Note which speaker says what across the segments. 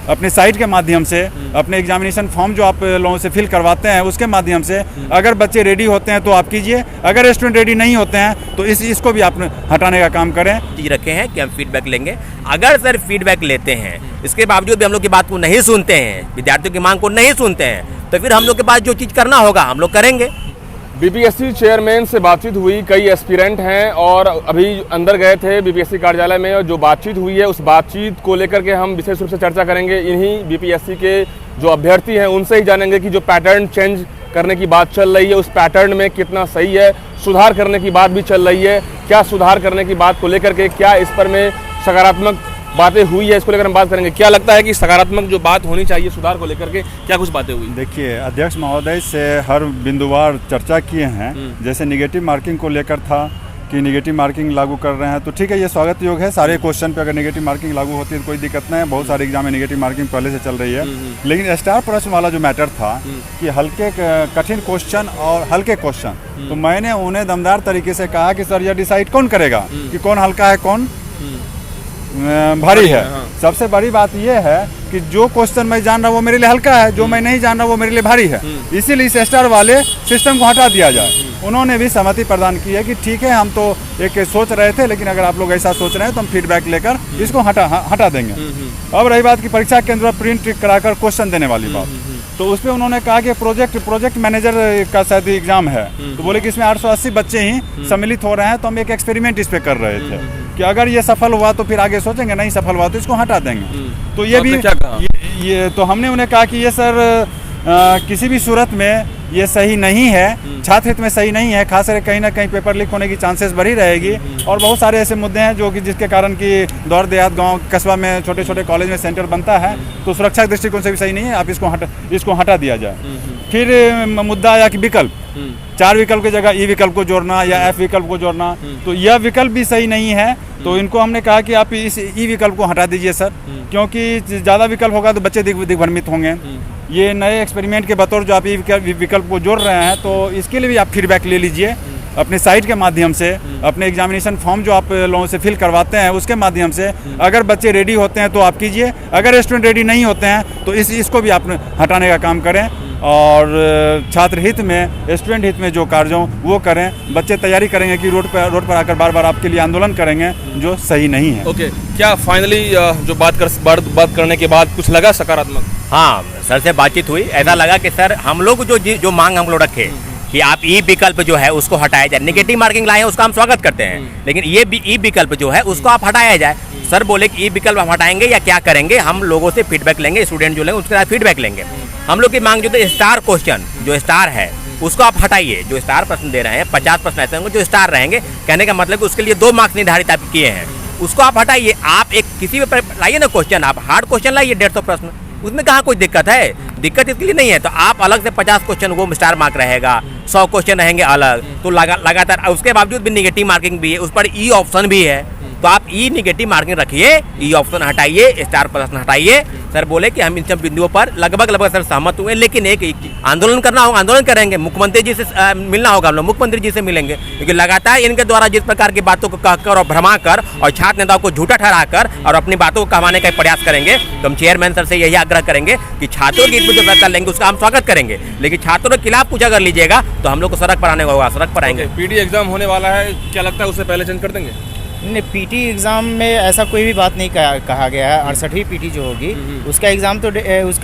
Speaker 1: अपने साइट के माध्यम से, अपने एग्जामिनेशन फॉर्म जो आप लोगों से फिल करवाते हैं उसके माध्यम से अगर बच्चे रेडी होते हैं तो आप कीजिए, अगर स्टूडेंट रेडी नहीं होते हैं तो इसको भी आप हटाने का काम करें।
Speaker 2: चीज रखे हैं कि हम फीडबैक लेंगे। अगर सर फीडबैक लेते हैं, इसके बावजूद भी हम लोग की बात को नहीं सुनते हैं, विद्यार्थियों की मांग को नहीं सुनते हैं, तो फिर हम लोग के पास जो चीज़ करना होगा हम लोग करेंगे।
Speaker 3: बीपीएससी चेयरमैन से बातचीत हुई, कई एस्पिरेंट हैं और अभी अंदर गए थे बीपीएससी कार्यालय में, और जो बातचीत हुई है उस बातचीत को लेकर के हम विशेष रूप से चर्चा करेंगे। इन्हीं बीपीएससी के जो अभ्यर्थी हैं उनसे ही जानेंगे कि जो पैटर्न चेंज करने की बात चल रही है उस पैटर्न में कितना सही है, सुधार करने की बात भी चल रही है, क्या सुधार करने की बात को लेकर के क्या इस पर में सकारात्मक बातें हुई है, इसको लेकर हम बात करेंगे। क्या लगता है कि सकारात्मक जो बात होनी चाहिए सुधार को लेकर के, क्या कुछ बातें हुई?
Speaker 1: देखिए, अध्यक्ष महोदय से हर बिंदुवार चर्चा किए हैं। जैसे निगेटिव मार्किंग को लेकर था कि निगेटिव मार्किंग लागू कर रहे हैं, तो ठीक है, ये स्वागत योग है। सारे क्वेश्चन पे अगर निगेटिव मार्किंग लागू होती है तो कोई दिक्कत नहीं है। बहुत सारे एग्जाम में निगेटिव मार्किंग पहले से चल रही है। लेकिन स्टार प्रश्न वाला जो मैटर था कि हल्के कठिन क्वेश्चन और हल्के क्वेश्चन, तो मैंने उन्हें दमदार तरीके से कहा कि सर, यह डिसाइड कौन करेगा कि कौन हल्का है कौन भारी है। सबसे बड़ी बात यह है कि जो क्वेश्चन मैं जान रहा वो मेरे लिए हल्का है, जो मैं नहीं जान रहा वो मेरे लिए भारी है। इसीलिए इस स्टार वाले सिस्टम को हटा दिया जाए। उन्होंने भी सहमति प्रदान की है कि ठीक है, हम तो एक सोच रहे थे, लेकिन अगर आप लोग ऐसा सोच रहे हैं तो हम फीडबैक लेकर इसको हटा देंगे। अब रही बात की परीक्षा केंद्र पर प्रिंट कराकर क्वेश्चन देने वाली बात, तो उस पर उन्होंने कहा कि प्रोजेक्ट मैनेजर का शायद एग्जाम है, तो बोले कि इसमें 880 बच्चे ही सम्मिलित हो रहे हैं, तो हम एक एक्सपेरिमेंट इस पे कर रहे थे कि अगर ये सफल हुआ तो फिर आगे सोचेंगे, नहीं सफल हुआ तो इसको हटा देंगे। तो ये भी ये तो हमने उन्हें कहा कि ये सर किसी भी सूरत में ये सही नहीं है, छात्र हित में सही नहीं है, खास करके कहीं ना कहीं पेपर लीक होने की चांसेस बढ़ी रहेगी। और बहुत सारे ऐसे मुद्दे हैं जो कि जिसके कारण कि दौर देहात गांव कस्बा में छोटे छोटे कॉलेज में सेंटर बनता है, तो सुरक्षा के दृष्टिकोण से भी सही नहीं है, आप इसको हटा दिया जाए। फिर मुद्दा आया कि विकल्प, 4 विकल्प की जगह ई विकल्प को जोड़ना या एफ विकल्प को जोड़ना, तो यह विकल्प भी सही नहीं है। तो इनको हमने कहा कि आप इस ई विकल्प को हटा दीजिए सर, क्योंकि ज़्यादा विकल्प होगा तो बच्चे दिग्भ्रमित होंगे। ये नए एक्सपेरिमेंट के बतौर जो आप ई विकल्प को जोड़ रहे हैं, तो इसके लिए भी आप फीडबैक ले लीजिए अपने साइट के माध्यम से, अपने एग्जामिनेशन फॉर्म जो आप लोगों से फिल करवाते हैं उसके माध्यम से। अगर बच्चे रेडी होते हैं तो आप कीजिए, अगर स्टूडेंट रेडी नहीं होते हैं तो इसको भी आप हटाने का काम करें। और छात्र हित में, स्टूडेंट हित में जो कार्य हो वो करें। बच्चे तैयारी करेंगे कि रोड पर आकर बार बार आपके लिए आंदोलन करेंगे, जो सही नहीं है।
Speaker 3: ओके, क्या फाइनली जो बात करने के बाद कुछ लगा सकारात्मक?
Speaker 2: हाँ, सर से बातचीत हुई, ऐसा लगा कि सर हम लोग जो मांग हम लोग रखे कि आप ई विकल्प जो है उसको हटाया जाए। नेगेटिव मार्किंग लाए हैं उसका हम स्वागत करते हैं, लेकिन ये ई विकल्प जो है उसको आप हटाया जाए। सर बोले कि ई विकल्प हम हटाएंगे या क्या करेंगे, हम लोगों से फीडबैक लेंगे, स्टूडेंट जो लेंगे उसके साथ फीडबैक लेंगे। हम लोग की मांग जो है स्टार क्वेश्चन, जो स्टार है उसको आप हटाइए। जो स्टार प्रश्न दे रहे हैं 50 प्रश्न ऐसे होंगे जो स्टार रहेंगे, कहने का मतलब कि उसके लिए 2 मार्क्स निर्धारित आप किए हैं, उसको आप हटाइए। आप एक किसी भी लाइए ना क्वेश्चन, आप हार्ड क्वेश्चन लाइए 150 प्रश्न, उसमें कहाँ कोई दिक्कत है, दिक्कत इसके लिए नहीं है। तो आप अलग से 50 क्वेश्चन वो स्टार मार्क रहेगा, 100 क्वेश्चन रहेंगे अलग, तो लगातार उसके बावजूद भी निगेटिव मार्किंग भी है, उस पर ई ऑप्शन भी है। तो आप ई निगेटिव मार्किंग रखिए, ई ऑप्शन हटाइए, स्टार प्रश्न हटाइए। सर बोले कि हम इन सब बिंदुओं पर लगभग सर सहमत हुए, लेकिन एक आंदोलन करना होगा, आंदोलन करेंगे, मुख्यमंत्री जी से मिलना होगा, हम लोग मुख्यमंत्री जी से मिलेंगे, क्योंकि लगातार इनके द्वारा जिस प्रकार की बातों को कहकर और भ्रमा कर और छात्र नेताओं को झूठा ठहराकर और अपनी बातों को कहवाने का प्रयास करेंगे। तो हम चेयरमैन सर से यही आग्रह करेंगे कि छात्रों की जो फैसला लेंगे उसका हम स्वागत करेंगे, लेकिन छात्रों के खिलाफ कुछ अगर लीजिएगा तो हम लोग को सड़क पर आने होगा, सड़क पर आएंगे।
Speaker 3: पीटी एग्जाम होने वाला है, क्या लगता है उससे पहले चेंज कर देंगे?
Speaker 4: नहीं, पीटी एग्ज़ाम में ऐसा कोई भी बात नहीं कहा गया है। 68वीं पीटी जो होगी उसका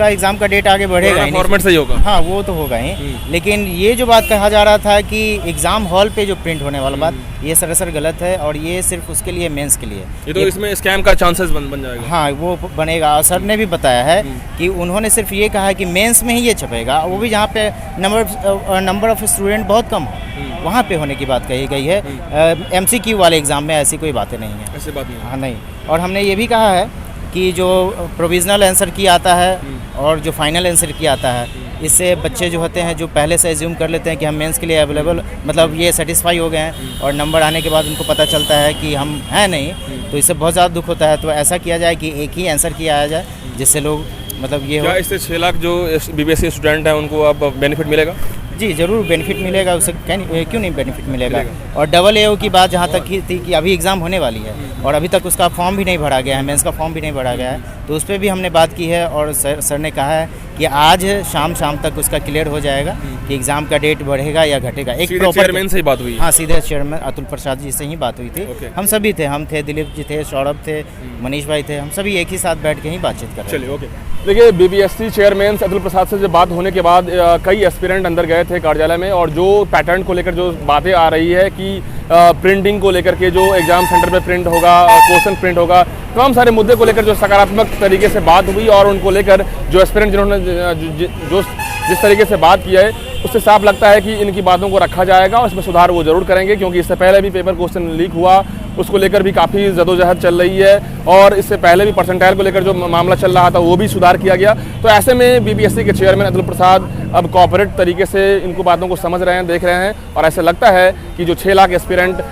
Speaker 4: एग्ज़ाम का डेट आगे बढ़ेगा,
Speaker 3: फॉर्मेट सही होगा।
Speaker 4: हाँ, वो तो होगा ही, लेकिन ये जो बात कहा जा रहा था कि एग्ज़ाम हॉल पे जो प्रिंट होने वाला बात, ये सरासर गलत है, और ये सिर्फ उसके लिए मेंस के लिए।
Speaker 3: ये तो इसमें स्कैम का चांसेस बन जाएगा।
Speaker 4: हाँ, वो बनेगा। और सर ने भी बताया है कि उन्होंने सिर्फ ये कहा है कि मेंस में ही ये छपेगा, वो भी जहाँ पे नंबर ऑफ स्टूडेंट बहुत कम हो, वहाँ पे होने की बात कही गई है। MCQ वाले एग्ज़ाम में ऐसी कोई बातें नहीं है,
Speaker 3: ऐसी बात नहीं।
Speaker 4: हाँ, नहीं। और हमने ये भी कहा है कि जो प्रोविज़नल आंसर की आता है और जो फाइनल आंसर की आता है, इससे बच्चे जो होते हैं जो पहले से एज्यूम कर लेते हैं कि हम मेंस के लिए अवेलेबल, मतलब ये सेटिस्फाई हो गए हैं, और नंबर आने के बाद उनको पता चलता है कि हम हैं नहीं, तो इससे बहुत ज़्यादा दुख होता है। तो ऐसा किया जाए कि एक ही आंसर किया आया जाए, जिससे लोग मतलब ये
Speaker 3: क्या इससे 6 लाख जो बीपीएससी स्टूडेंट हैं उनको अब बेनिफिट मिलेगा?
Speaker 4: जी ज़रूर बेनिफिट मिलेगा उससे, क्यों नहीं बेनिफिट मिलेगा। और डबल AO की बात जहाँ तक की थी कि अभी एग्ज़ाम होने वाली है और अभी तक उसका फॉर्म भी नहीं भरा गया है, मेंस का फॉर्म भी नहीं भरा गया है, तो उस पर भी हमने बात की है और सर ने कहा है कि आज शाम तक उसका क्लियर हो जाएगा कि एग्ज़ाम का डेट बढ़ेगा या घटेगा। एक प्रॉपर
Speaker 3: चेयरमैन से ही बात हुई?
Speaker 4: हाँ, सीधे चेयरमैन अतुल प्रसाद जी से ही बात हुई थी। हम सभी थे, हम थे, दिलीप जी थे, सौरभ थे, मनीष भाई थे, हम सभी एक ही साथ बैठ के ही बातचीत कर रहे थे।
Speaker 3: चलिए, ओके। देखिए, BPSC चेयरमैन अतुल प्रसाद से जब बात होने के बाद कई एस्पिरेंट अंदर गए थे कार्यालय में, और जो पैटर्न को लेकर जो बातें आ रही है कि प्रिंटिंग को लेकर के जो एग्जाम सेंटर पे प्रिंट होगा, क्वेश्चन प्रिंट होगा, तमाम सारे मुद्दे को लेकर जो सकारात्मक तरीके से बात हुई और उनको लेकर जो एस्पिरेंट जिन्होंने जो जिस तरीके से बात किया है, उससे साफ लगता है कि इनकी बातों को रखा जाएगा और इसमें सुधार वो जरूर करेंगे, क्योंकि इससे पहले भी पेपर क्वेश्चन लीक हुआ, उसको लेकर भी काफ़ी जदोजहद चल रही है, और इससे पहले भी परसेंटाइल को लेकर जो मामला चल रहा था वो भी सुधार किया गया। तो ऐसे में BPSC के चेयरमैन अतुल प्रसाद अब कोऑपरेट तरीके से इनको बातों को समझ रहे हैं, देख रहे हैं, और ऐसे लगता है कि जो 6 लाख एस्पिरेंट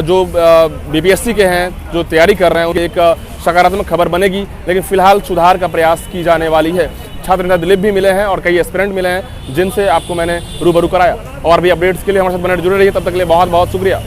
Speaker 3: जो BPSC के हैं, जो तैयारी कर रहे हैं, उनकी एक सकारात्मक खबर बनेगी। लेकिन फिलहाल सुधार का प्रयास की जाने वाली है। छात्र नेता दिलीप भी मिले हैं और कई एस्पिरेंट मिले हैं, जिनसे आपको मैंने रूबरू कराया। और भी अपडेट्स के लिए हमारे साथ बने जुड़े रहिए। तब तक के लिए बहुत बहुत शुक्रिया।